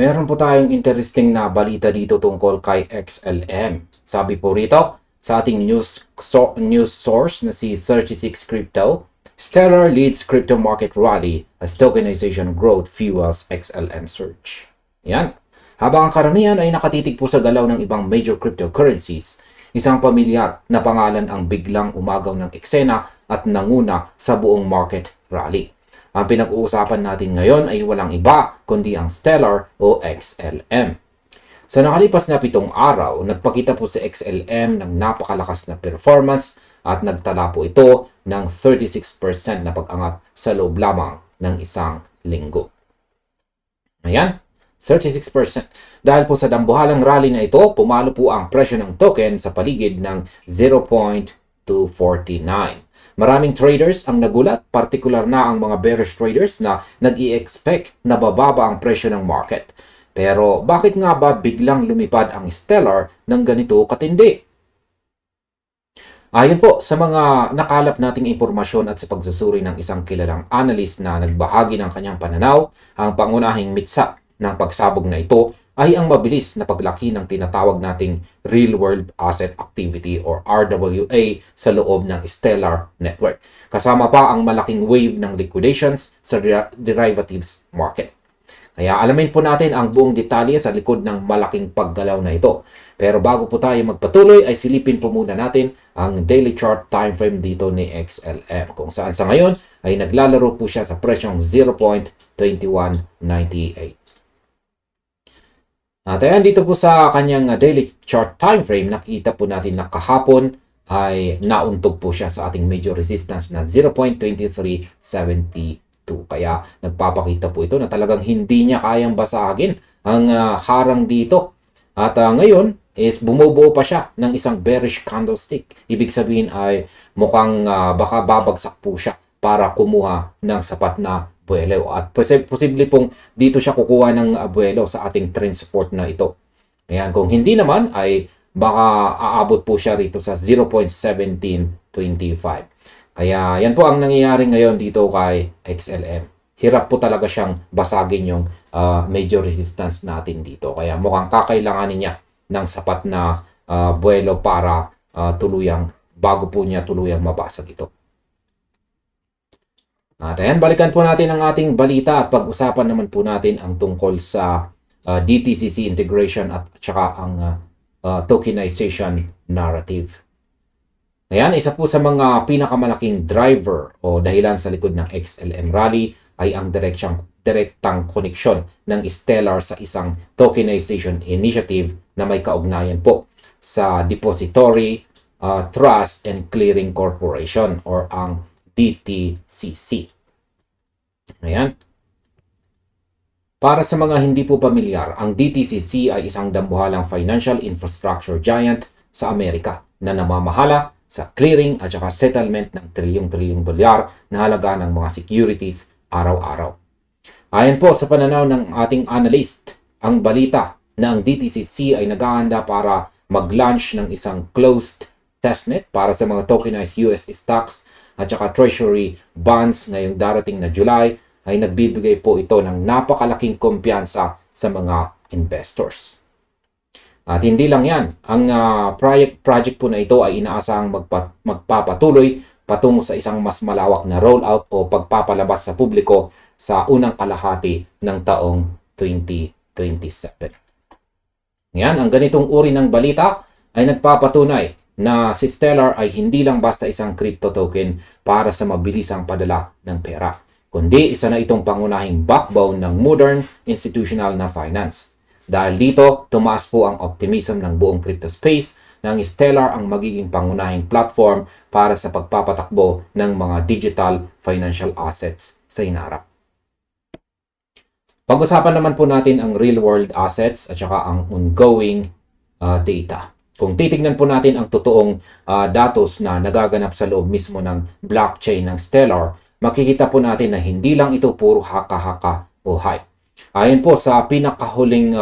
Meron po tayong interesting na balita dito tungkol kay XLM. Sabi po rito sa ating news source na si 36 Crypto, Stellar leads crypto market rally as tokenization growth fuels XLM surge. Yan. Habang ang karamihan ay nakatitig po sa galaw ng ibang major cryptocurrencies, isang pamilyar na pangalan ang biglang umagaw ng eksena at nanguna sa buong market rally. Ang pinag-uusapan natin ngayon ay walang iba kundi ang Stellar o XLM. Sa nakalipas na 7 araw, nagpakita po si XLM ng napakalakas na performance at nagtala po ito ng 36% na pag-angat sa loob lamang ng isang linggo. Ayan, 36%. Dahil po sa dambuhalang rally na ito, pumalo po ang presyo ng token sa paligid ng 0.249. Maraming traders ang nagulat, partikular na ang mga bearish traders na nag-i-expect na bababa ang presyo ng market. Pero bakit nga ba biglang lumipad ang Stellar ng ganito katindi? Ayon po sa mga nakalap nating impormasyon at sa pagsusuri ng isang kilalang analyst na nagbahagi ng kanyang pananaw, ang pangunahing mitsa ng pagsabog na ito ay ang mabilis na paglaki ng tinatawag nating Real World Asset Activity or RWA sa loob ng Stellar Network. Kasama pa ang malaking wave ng liquidations sa derivatives market. Kaya alamin po natin ang buong detalye sa likod ng malaking paggalaw na ito. Pero bago po tayo magpatuloy ay silipin po muna natin ang daily chart time frame dito ni XLM kung saan sa ngayon ay naglalaro po siya sa presyong 0.2198. At ayan, dito po sa kanyang daily chart time frame, nakita po natin na kahapon ay nauntog po siya sa ating major resistance na 0.2372. Kaya nagpapakita po ito na talagang hindi niya kayang basagin ang harang dito. At ngayon is bumubuo pa siya ng isang bearish candlestick. Ibig sabihin ay mukhang baka babagsak po siya para kumuha ng sapat na buwelo. At posible pong dito siya kukuha ng buwelo sa ating trend support na ito. Ayan, kung hindi naman ay baka aabot po siya rito sa 0.1725. Kaya yan po ang nangyayari ngayon dito kay XLM. Hirap po talaga siyang basagin yung major resistance natin dito. Kaya mukhang kakailanganin niya ng sapat na buwelo para bago po niya tuluyang mabasag ito. At ayan, balikan po natin ang ating balita at pag-usapan naman po natin ang tungkol sa DTCC integration at saka ang tokenization narrative. Ayan, isa po sa mga pinakamalaking driver o dahilan sa likod ng XLM rally ay ang direktang koneksyon ng Stellar sa isang tokenization initiative na may kaugnayan po sa Depository Trust and Clearing Corporation or ang DTCC. Ayan. Para sa mga hindi po pamilyar, ang DTCC ay isang dambuhalang financial infrastructure giant sa Amerika na namamahala sa clearing at saka settlement ng trilyong-trilyong dolyar na halaga ng mga securities araw-araw. Ayon po sa pananaw ng ating analyst, ang balita na ang DTCC ay naghahanda para mag-launch ng isang closed testnet para sa mga tokenized US stocks at saka treasury bonds ngayong darating na July ay nagbibigay po ito ng napakalaking kumpiyansa sa mga investors. At hindi lang yan, ang project po na ito ay inaasahang magpapatuloy patungo sa isang mas malawak na rollout o pagpapalabas sa publiko sa unang kalahati ng taong 2027. Yan, ang ganitong uri ng balita ay nagpapatunay na si Stellar ay hindi lang basta isang crypto token para sa mabilisang padala ng pera, kundi isa na itong pangunahing backbone ng modern institutional na finance. Dahil dito, tumaas po ang optimism ng buong crypto space na ang Stellar ang magiging pangunahing platform para sa pagpapatakbo ng mga digital financial assets sa hinaharap. Pag-usapan naman po natin ang real world assets at saka ang ongoing data. Kung titignan po natin ang totoong datos na nagaganap sa loob mismo ng blockchain ng Stellar, makikita po natin na hindi lang ito puro haka-haka o hype. Ayon po sa pinakahuling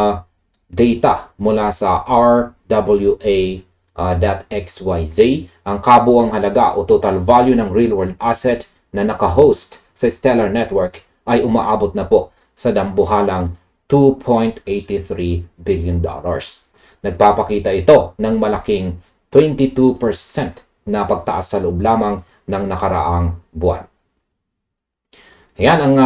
data mula sa RWA.xyz, ang kabuuang halaga o total value ng real-world asset na naka-host sa Stellar Network ay umaabot na po sa dambuhalang $2.83 billion. Nagpapakita ito ng malaking 22% na pagtaas sa loob lamang ng nakaraang buwan. Ayan ang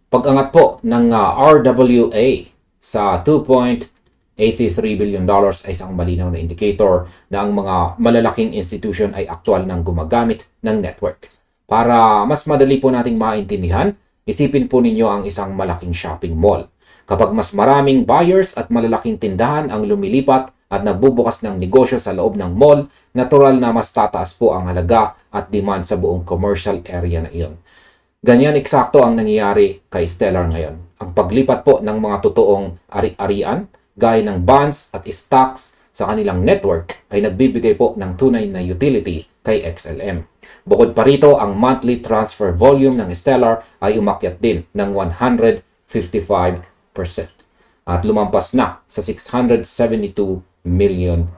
pag-angat po ng RWA sa $2.83 billion ay isang malinaw na indicator na ang mga malalaking institution ay aktual nang gumagamit ng network. Para mas madali po nating maintindihan, isipin po ninyo ang isang malaking shopping mall. Kapag mas maraming buyers at malalaking tindahan ang lumilipat at nagbubukas ng negosyo sa loob ng mall, natural na mas tataas po ang halaga at demand sa buong commercial area na iyon. Ganyan eksakto ang nangyayari kay Stellar ngayon. Ang paglipat po ng mga totoong ari-arian, gaya ng bonds at stocks sa kanilang network ay nagbibigay po ng tunay na utility kay XLM. Bukod pa rito, ang monthly transfer volume ng Stellar ay umakyat din ng 155% at lumampas na sa $672 million.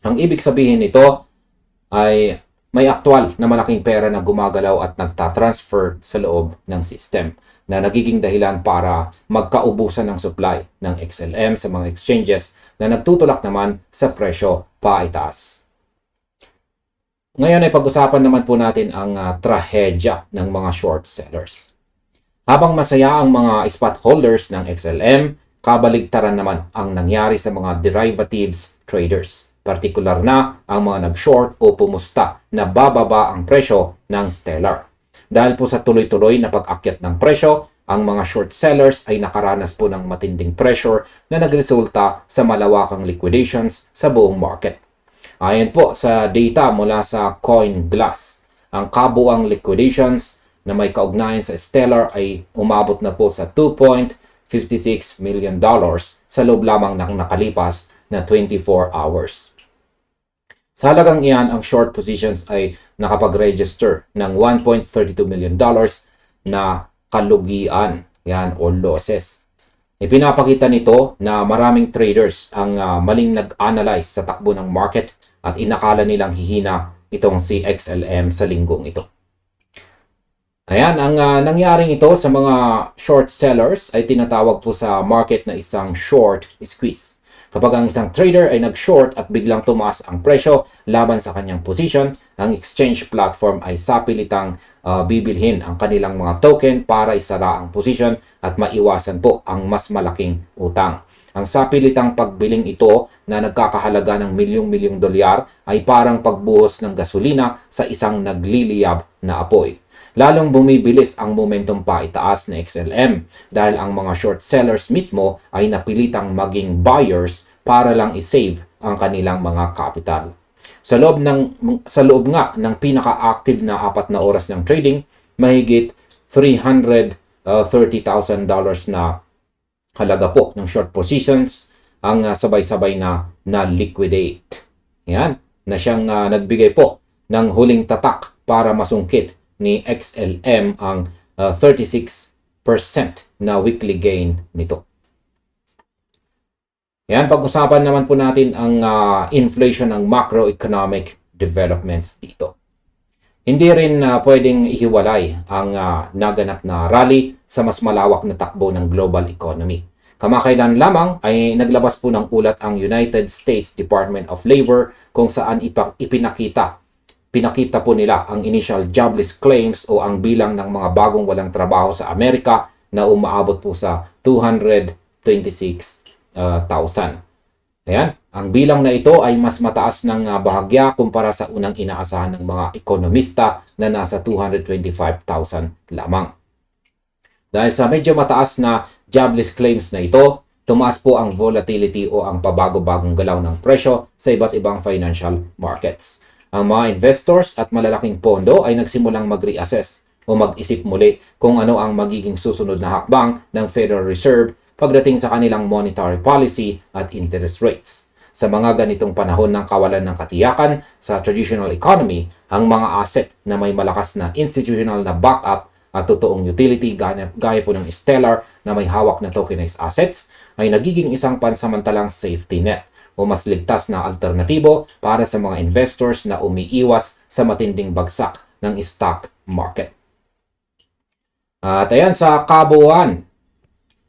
Ang ibig sabihin nito ay may aktual na malaking pera na gumagalaw at nagtatransfer sa loob ng system na nagiging dahilan para magkaubusan ng supply ng XLM sa mga exchanges na nagtutulak naman sa presyo paitaas. Ngayon ay pag-usapan naman po natin ang trahedya ng mga short sellers. Habang masaya ang mga spot holders ng XLM, kabaligtaran naman ang nangyari sa mga derivatives traders. Partikular na ang mga nag-short o pumusta na bababa ang presyo ng Stellar. Dahil po sa tuloy-tuloy na pag-akyat ng presyo, ang mga short sellers ay nakaranas po ng matinding pressure na nagresulta sa malawakang liquidations sa buong market. Ayon po sa data mula sa CoinGlass, ang kabuang liquidations na may kaugnayan sa Stellar ay umabot na po sa $2.56 million sa loob lamang ng nakalipas na 24 hours. Sa halagang iyan, ang short positions ay nakapag-register ng $1.32 million na kalugian yan, o losses. Ipinapakita nito na maraming traders ang maling nag-analyze sa takbo ng market at inakala nilang hihina itong si XLM sa linggong ito. Ayan, ang nangyaring ito sa mga short sellers ay tinatawag po sa market na isang short squeeze. Kapag ang isang trader ay nag-short at biglang tumaas ang presyo laban sa kanyang position, ang exchange platform ay sapilitang bibilhin ang kanilang mga token para isara ang position at maiwasan po ang mas malaking utang. Ang sapilitang pagbiling ito na nagkakahalaga ng milyong-milyong dolyar ay parang pagbuhos ng gasolina sa isang nagliliyab na apoy. Lalong bumibilis ang momentum paitaas na XLM dahil ang mga short sellers mismo ay napilitang maging buyers para lang isave ang kanilang mga capital. Sa loob nga ng pinaka-active na 4 na oras ng trading, mahigit $330,000 na halaga po ng short positions ang sabay-sabay na liquidate. Yan, na siyang nagbigay po ng huling tatak para masungkit ni XLM ang 36% na weekly gain nito. Yan, pag-usapan naman po natin ang inflation ng macroeconomic developments dito. Hindi rin pwedeng ihiwalay ang naganap na rally sa mas malawak na takbo ng global economy. Kamakailan lamang ay naglabas po ng ulat ang United States Department of Labor kung saan pinakita po nila ang initial jobless claims o ang bilang ng mga bagong walang trabaho sa Amerika na umaabot po sa 226,000. Ayan, ang bilang na ito ay mas mataas ng bahagya kumpara sa unang inaasahan ng mga ekonomista na nasa 225,000 lamang. Dahil sa medyo mataas na jobless claims na ito, tumaas po ang volatility o ang pabago-bagong galaw ng presyo sa iba't ibang financial markets. Ang mga investors at malalaking pondo ay nagsimulang mag-reassess o mag-isip muli kung ano ang magiging susunod na hakbang ng Federal Reserve pagdating sa kanilang monetary policy at interest rates. Sa mga ganitong panahon ng kawalan ng katiyakan sa traditional economy, ang mga asset na may malakas na institutional na backup at totoong utility gaya po ng Stellar na may hawak na tokenized assets ay nagiging isang pansamantalang safety net o mas ligtas na alternatibo para sa mga investors na umiiwas sa matinding bagsak ng stock market. At ayan, sa kabuuan,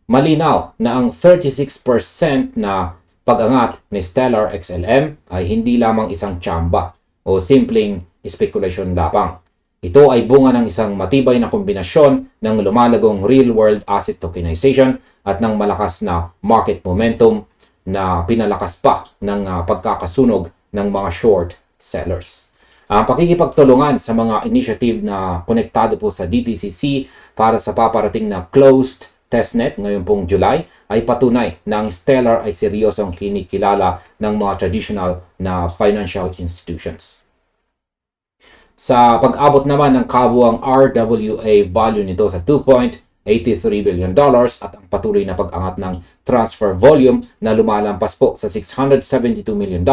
malinaw na ang 36% na pag-angat ni Stellar XLM ay hindi lamang isang tsamba o simpleng speculation lamang. Ito ay bunga ng isang matibay na kombinasyon ng lumalagong real-world asset tokenization at ng malakas na market momentum na pinalakas pa ng pagkakasunog ng mga short sellers. Ang pakikipagtulungan sa mga initiative na konektado po sa DTCC para sa paparating na closed testnet ngayon pong July ay patunay na ang Stellar ay seryosong kinikilala ng mga traditional na financial institutions. Sa pag-abot naman ng kabuang RWA value nito sa $2.83 billion at ang patuloy na pag-angat ng transfer volume na lumalampas po sa $672 million,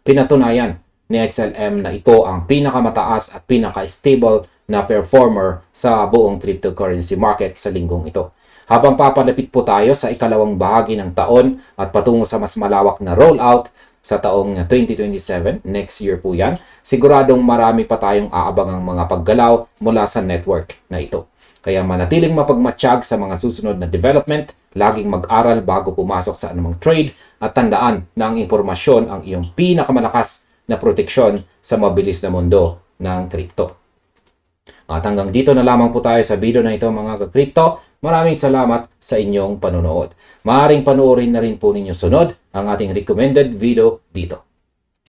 pinatunayan ni XLM na ito ang pinakamataas at pinaka-stable na performer sa buong cryptocurrency market sa linggong ito. Habang papalapit po tayo sa ikalawang bahagi ng taon at patungo sa mas malawak na rollout sa taong 2027, next year po yan, siguradong marami pa tayong aabangang mga paggalaw mula sa network na ito. Kaya manatiling mapagmatsyag sa mga susunod na development, laging mag-aral bago pumasok sa anumang trade at tandaan na ang impormasyon ang iyong pinakamalakas na proteksyon sa mabilis na mundo ng crypto. At hanggang dito na lamang po tayo sa video na ito mga ka-crypto. Maraming salamat sa inyong panonood. Maaaring panoorin na rin po ninyo sunod ang ating recommended video dito.